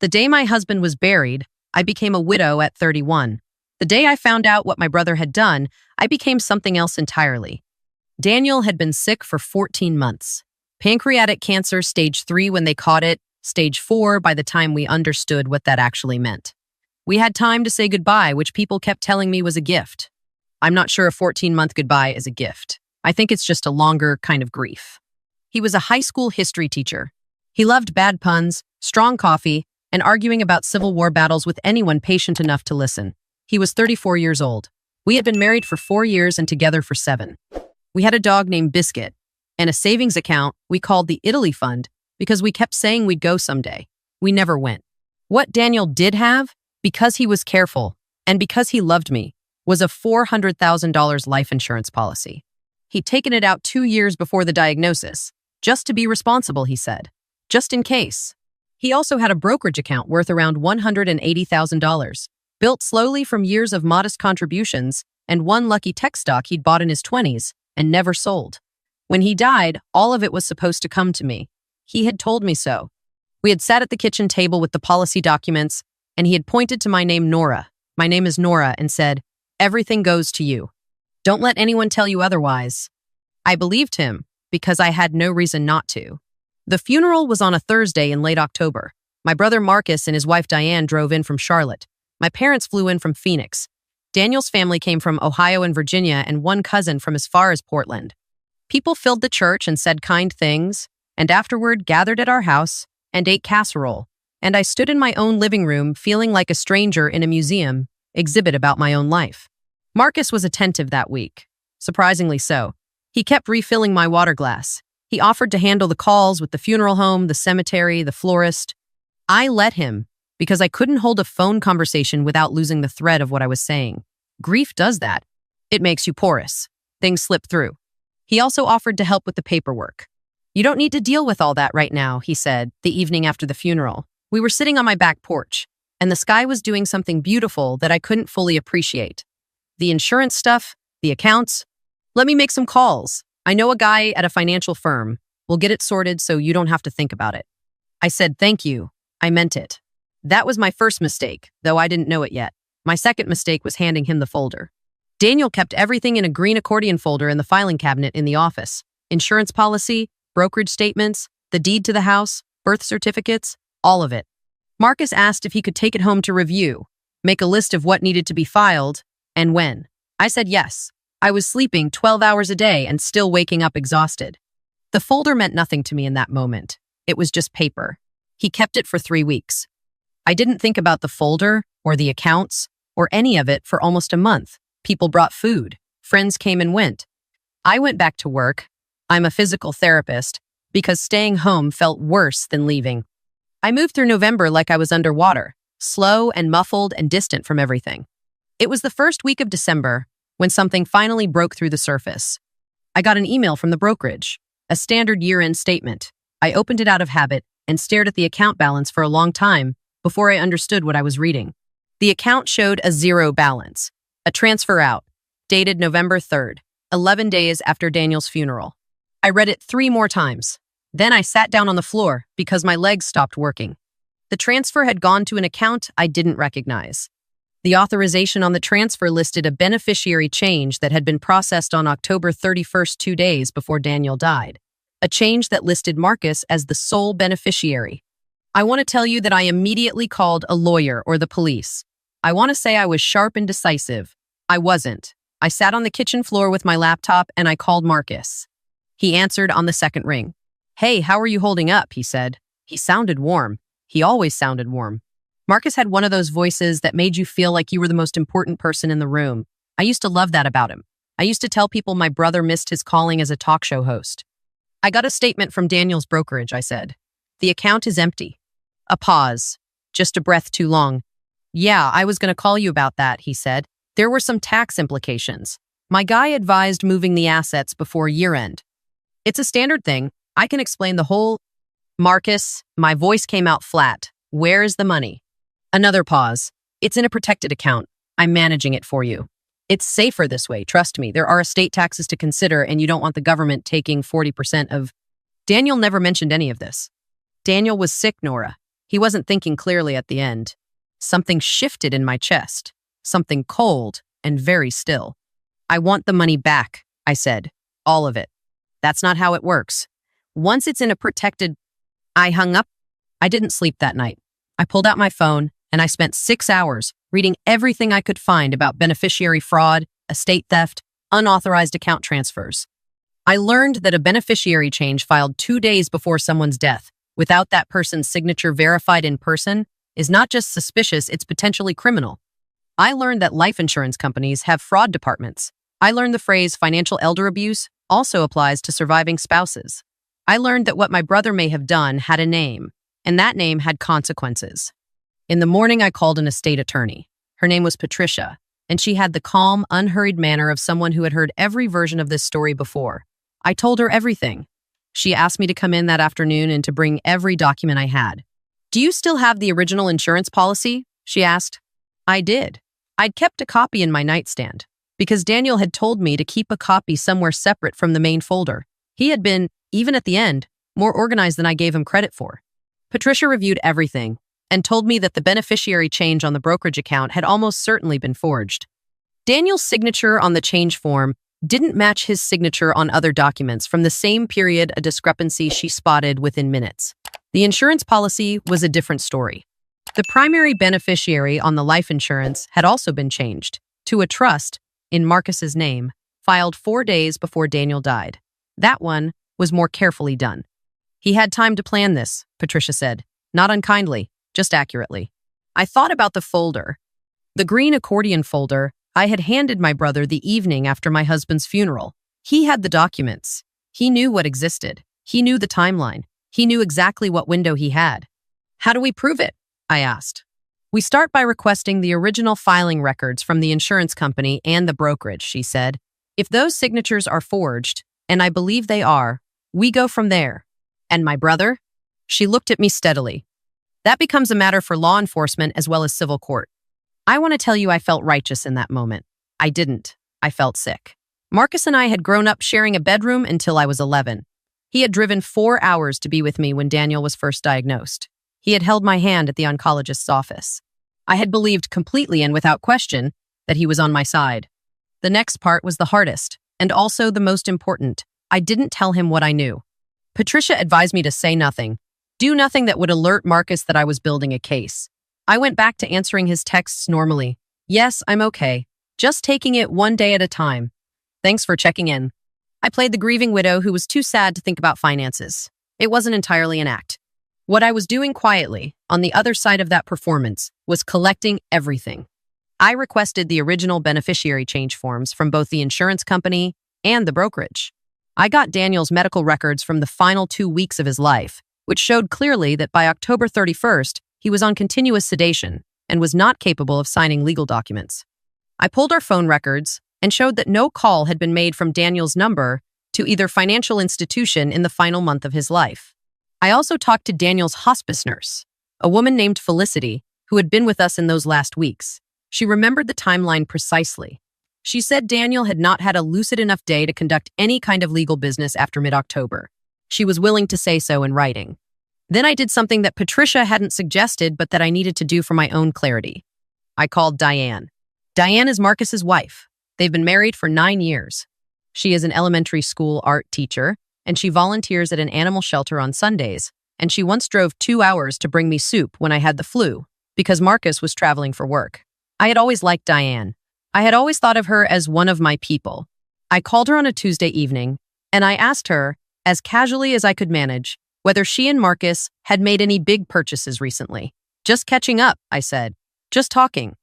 The day my husband was buried, I became a widow at 31. The day I found out what my brother had done, I became something else entirely. Daniel had been sick for 14 months. Pancreatic cancer stage 3 when they caught it, stage 4 by the time we understood what that actually meant. We had time to say goodbye, which people kept telling me was a gift. I'm not sure a 14-month goodbye is a gift. I think it's just a longer kind of grief. He was a high school history teacher. He loved bad puns, strong coffee, and arguing about Civil War battles with anyone patient enough to listen. He was 34 years old. We had been married for 4 years and together for 7. We had a dog named Biscuit and a savings account we called the Italy Fund because we kept saying we'd go someday. We never went. What Daniel did have, because he was careful and because he loved me, was a $400,000 life insurance policy. He'd taken it out 2 years before the diagnosis, just to be responsible, he said, just in case. He also had a brokerage account worth around $180,000, built slowly from years of modest contributions and one lucky tech stock he'd bought in his 20s and never sold. When he died, all of it was supposed to come to me. He had told me so. We had sat at the kitchen table with the policy documents, and he had pointed to my name, Nora. My name is Nora, and said, "Everything goes to you. Don't let anyone tell you otherwise." I believed him because I had no reason not to. The funeral was on a Thursday in late October. My brother Marcus and his wife Diane drove in from Charlotte. My parents flew in from Phoenix. Daniel's family came from Ohio and Virginia, and one cousin from as far as Portland. People filled the church and said kind things, and afterward gathered at our house and ate casserole. And I stood in my own living room feeling like a stranger in a museum exhibit about my own life. Marcus was attentive that week. Surprisingly so. He kept refilling my water glass. He offered to handle the calls with the funeral home, the cemetery, the florist. I let him because I couldn't hold a phone conversation without losing the thread of what I was saying. Grief does that. It makes you porous. Things slip through. He also offered to help with the paperwork. "You don't need to deal with all that right now," he said, the evening after the funeral. We were sitting on my back porch, and the sky was doing something beautiful that I couldn't fully appreciate. The insurance stuff, the accounts. "Let me make some calls. I know a guy at a financial firm. We'll get it sorted so you don't have to think about it." I said, "Thank you." I meant it. That was my first mistake, though I didn't know it yet. My second mistake was handing him the folder. Daniel kept everything in a green accordion folder in the filing cabinet in the office. Insurance policy, brokerage statements, the deed to the house, birth certificates, all of it. Marcus asked if he could take it home to review, make a list of what needed to be filed, and when. I said yes. I was sleeping 12 hours a day and still waking up exhausted. The folder meant nothing to me in that moment. It was just paper. He kept it for 3 weeks. I didn't think about the folder or the accounts or any of it for almost a month. People brought food. Friends came and went. I went back to work. I'm a physical therapist because staying home felt worse than leaving. I moved through November like I was underwater, slow and muffled and distant from everything. It was the first week of December when something finally broke through the surface. I got an email from the brokerage, a standard year-end statement. I opened it out of habit and stared at the account balance for a long time before I understood what I was reading. The account showed a 0 balance, a transfer out, dated November 3rd, 11 days after Daniel's funeral. I read it 3 more times. Then I sat down on the floor because my legs stopped working. The transfer had gone to an account I didn't recognize. The authorization on the transfer listed a beneficiary change that had been processed on October 31st, 2 days before Daniel died. A change that listed Marcus as the sole beneficiary. I want to tell you that I immediately called a lawyer or the police. I want to say I was sharp and decisive. I wasn't. I sat on the kitchen floor with my laptop and I called Marcus. He answered on the second ring. "Hey, how are you holding up?" he said. He sounded warm. He always sounded warm. Marcus had one of those voices that made you feel like you were the most important person in the room. I used to love that about him. I used to tell people my brother missed his calling as a talk show host. "I got a statement from Daniel's brokerage," I said. "The account is empty." A pause. Just a breath too long. "Yeah, I was going to call you about that," he said. "There were some tax implications. My guy advised moving the assets before year-end. It's a standard thing. I can explain the whole..." "Marcus," my voice came out flat. "Where is the money?" Another pause. "It's in a protected account. I'm managing it for you. It's safer this way, trust me. There are estate taxes to consider, and you don't want the government taking 40% of..." Daniel never mentioned any of this. Daniel was sick, Nora. He wasn't thinking clearly at the end. Something shifted in my chest, something cold and very still. I want the money back, I said. All of it. That's not how it works. Once it's in a protected... I hung up. I didn't sleep that night. I pulled out my phone and I spent 6 hours reading everything I could find about beneficiary fraud, estate theft, unauthorized account transfers. I learned that a beneficiary change filed 2 days before someone's death, without that person's signature verified in person, is not just suspicious, it's potentially criminal. I learned that life insurance companies have fraud departments. I learned the phrase financial elder abuse also applies to surviving spouses. I learned that what my brother may have done had a name, and that name had consequences. In the morning, I called an estate attorney. Her name was Patricia, and she had the calm, unhurried manner of someone who had heard every version of this story before. I told her everything. She asked me to come in that afternoon and to bring every document I had. "Do you still have the original insurance policy?" she asked. I did. I'd kept a copy in my nightstand, because Daniel had told me to keep a copy somewhere separate from the main folder. He had been, even at the end, more organized than I gave him credit for. Patricia reviewed everything and told me that the beneficiary change on the brokerage account had almost certainly been forged. Daniel's signature on the change form didn't match his signature on other documents from the same period, a discrepancy she spotted within minutes. The insurance policy was a different story. The primary beneficiary on the life insurance had also been changed to a trust in Marcus's name, filed 4 days before Daniel died. That one was more carefully done. He had time to plan this, Patricia said, not unkindly, just accurately. I thought about the folder. The green accordion folder I had handed my brother the evening after my husband's funeral. He had the documents. He knew what existed. He knew the timeline. He knew exactly what window he had. "How do we prove it?" I asked. "We start by requesting the original filing records from the insurance company and the brokerage," she said. "If those signatures are forged, and I believe they are, we go from there." "And my brother?" She looked at me steadily. "That becomes a matter for law enforcement as well as civil court." I want to tell you I felt righteous in that moment. I didn't. I felt sick. Marcus and I had grown up sharing a bedroom until I was 11. He had driven 4 hours to be with me when Daniel was first diagnosed. He had held my hand at the oncologist's office. I had believed completely and without question that he was on my side. The next part was the hardest, and also the most important. I didn't tell him what I knew. Patricia advised me to say nothing, do nothing that would alert Marcus that I was building a case. I went back to answering his texts normally. "Yes, I'm okay. Just taking it one day at a time. Thanks for checking in." I played the grieving widow who was too sad to think about finances. It wasn't entirely an act. What I was doing quietly, on the other side of that performance, was collecting everything. I requested the original beneficiary change forms from both the insurance company and the brokerage. I got Daniel's medical records from the final 2 weeks of his life, which showed clearly that by October 31st, he was on continuous sedation and was not capable of signing legal documents. I pulled our phone records and showed that no call had been made from Daniel's number to either financial institution in the final month of his life. I also talked to Daniel's hospice nurse, a woman named Felicity, who had been with us in those last weeks. She remembered the timeline precisely. She said Daniel had not had a lucid enough day to conduct any kind of legal business after mid-October. She was willing to say so in writing. Then I did something that Patricia hadn't suggested, but that I needed to do for my own clarity. I called Diane. Diane is Marcus's wife. They've been married for 9 years. She is an elementary school art teacher, and she volunteers at an animal shelter on Sundays, and she once drove 2 hours to bring me soup when I had the flu, because Marcus was traveling for work. I had always liked Diane. I had always thought of her as one of my people. I called her on a Tuesday evening, and I asked her, as casually as I could manage, whether she and Marcus had made any big purchases recently. "Just catching up," I said. "Just talking."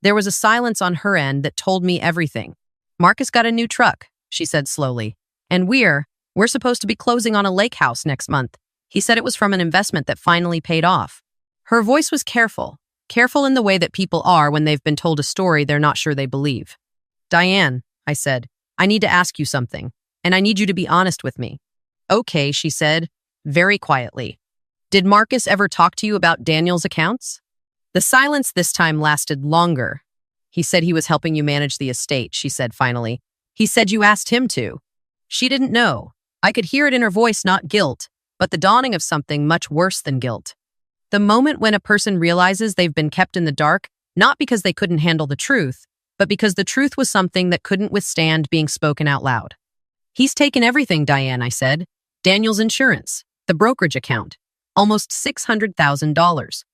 There was a silence on her end that told me everything. "Marcus got a new truck," she said slowly. "And we're supposed to be closing on a lake house next month. He said it was from an investment that finally paid off." Her voice was careful in the way that people are when they've been told a story they're not sure they believe. "Diane," I said, "I need to ask you something, and I need you to be honest with me." "Okay," she said, very quietly. "Did Marcus ever talk to you about Daniel's accounts?" The silence this time lasted longer. "He said he was helping you manage the estate," she said finally. "He said you asked him to." She didn't know. I could hear it in her voice, not guilt, but the dawning of something much worse than guilt. The moment when a person realizes they've been kept in the dark, not because they couldn't handle the truth, but because the truth was something that couldn't withstand being spoken out loud. He's taken everything, Diane, I said. Daniel's insurance, the brokerage account, almost $600,000.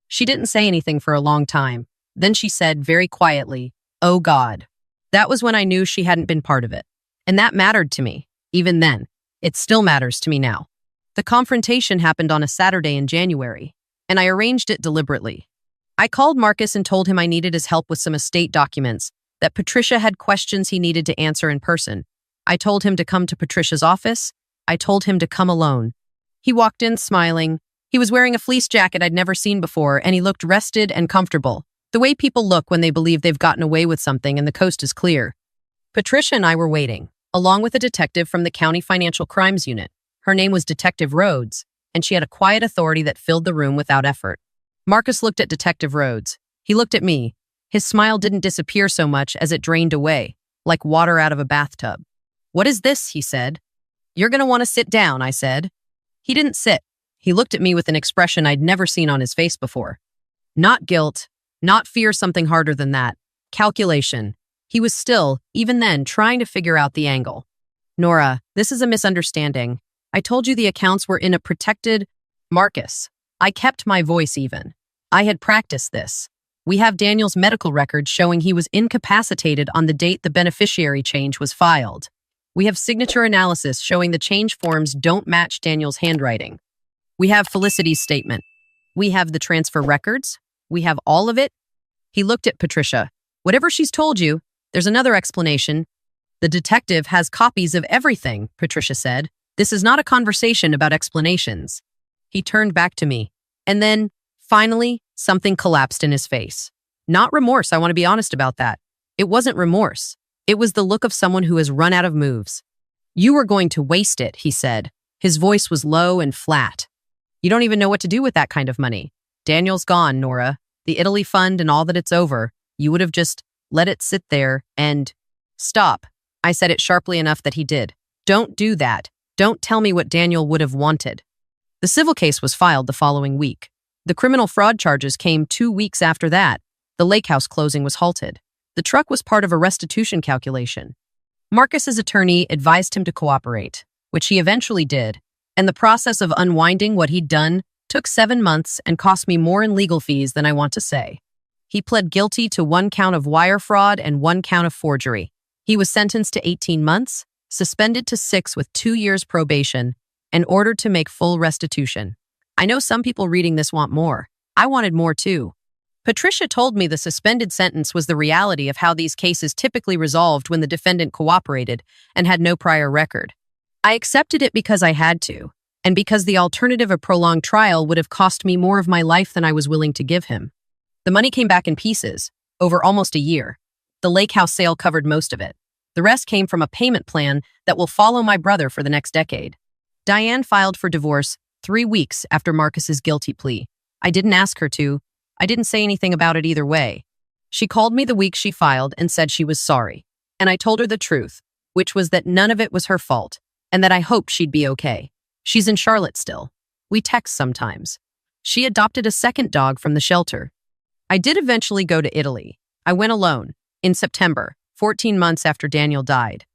She didn't say anything for a long time. Then she said very quietly, "Oh God." That was when I knew she hadn't been part of it. And that mattered to me, even then. It still matters to me now. The confrontation happened on a Saturday in January, and I arranged it deliberately. I called Marcus and told him I needed his help with some estate documents, that Patricia had questions he needed to answer in person. I told him to come to Patricia's office. I told him to come alone. He walked in smiling. He was wearing a fleece jacket I'd never seen before, and he looked rested and comfortable, the way people look when they believe they've gotten away with something and the coast is clear. Patricia and I were waiting, along with a detective from the County Financial Crimes Unit. Her name was Detective Rhodes, and she had a quiet authority that filled the room without effort. Marcus looked at Detective Rhodes. He looked at me. His smile didn't disappear so much as it drained away, like water out of a bathtub. "What is this?" he said. "You're going to want to sit down," I said. He didn't sit. He looked at me with an expression I'd never seen on his face before. Not guilt, not fear, something harder than that. Calculation. He was still, even then, trying to figure out the angle. "Nora, this is a misunderstanding. I told you the accounts were in a protected..." "Marcus." I kept my voice even. I had practiced this. "We have Daniel's medical record showing he was incapacitated on the date the beneficiary change was filed. We have signature analysis showing the change forms don't match Daniel's handwriting. We have Felicity's statement. We have the transfer records. We have all of it." He looked at Patricia. "Whatever she's told you, there's another explanation." "The detective has copies of everything," Patricia said. "This is not a conversation about explanations." He turned back to me. And then, finally, something collapsed in his face. Not remorse, I want to be honest about that. It wasn't remorse. It was the look of someone who has run out of moves. "You were going to waste it," he said. His voice was low and flat. "You don't even know what to do with that kind of money. Daniel's gone, Nora. The Italy fund and all that, it's over. You would have just let it sit there and..." "Stop." I said it sharply enough that he did. "Don't do that. Don't tell me what Daniel would have wanted." The civil case was filed the following week. The criminal fraud charges came 2 weeks after that. The lake house closing was halted. The truck was part of a restitution calculation. Marcus's attorney advised him to cooperate, which he eventually did, and the process of unwinding what he'd done took 7 months and cost me more in legal fees than I want to say. He pled guilty to 1 count of wire fraud and 1 count of forgery. He was sentenced to 18 months, suspended to 6 with 2 years probation, and ordered to make full restitution. I know some people reading this want more. I wanted more too. Patricia told me the suspended sentence was the reality of how these cases typically resolved when the defendant cooperated and had no prior record. I accepted it because I had to, and because the alternative of prolonged trial would have cost me more of my life than I was willing to give him. The money came back in pieces, over almost a year. The lake house sale covered most of it. The rest came from a payment plan that will follow my brother for the next decade. Diane filed for divorce 3 weeks after Marcus's guilty plea. I didn't ask her to. I didn't say anything about it either way. She called me the week she filed and said she was sorry. And I told her the truth, which was that none of it was her fault, and that I hoped she'd be okay. She's in Charlotte still. We text sometimes. She adopted a second dog from the shelter. I did eventually go to Italy. I went alone, in September, 14 months after Daniel died.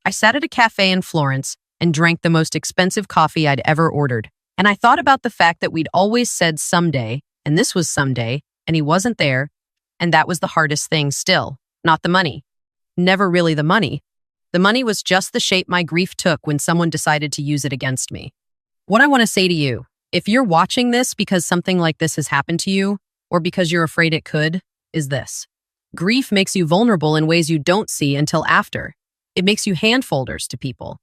I sat at a cafe in Florence and drank the most expensive coffee I'd ever ordered. And I thought about the fact that we'd always said someday, and this was someday, and he wasn't there, and that was the hardest thing still, not the money. Never really the money. The money was just the shape my grief took when someone decided to use it against me. What I want to say to you, if you're watching this because something like this has happened to you, or because you're afraid it could, is this. Grief makes you vulnerable in ways you don't see until after. It makes you hand-folders to people.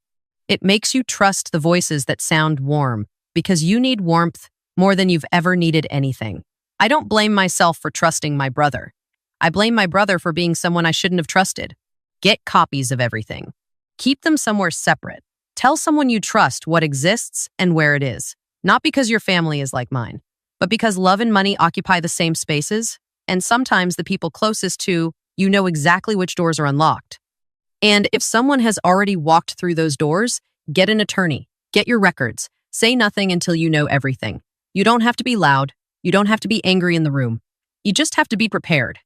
It makes you trust the voices that sound warm, because you need warmth more than you've ever needed anything. I don't blame myself for trusting my brother. I blame my brother for being someone I shouldn't have trusted. Get copies of everything. Keep them somewhere separate. Tell someone you trust what exists and where it is. Not because your family is like mine, but because love and money occupy the same spaces, and sometimes the people closest to you know exactly which doors are unlocked. And if someone has already walked through those doors, get an attorney. Get your records. Say nothing until you know everything. You don't have to be loud. You don't have to be angry in the room. You just have to be prepared.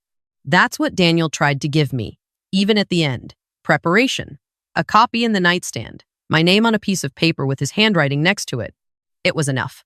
That's what Daniel tried to give me, even at the end. Preparation. A copy in the nightstand, my name on a piece of paper with his handwriting next to it. It was enough.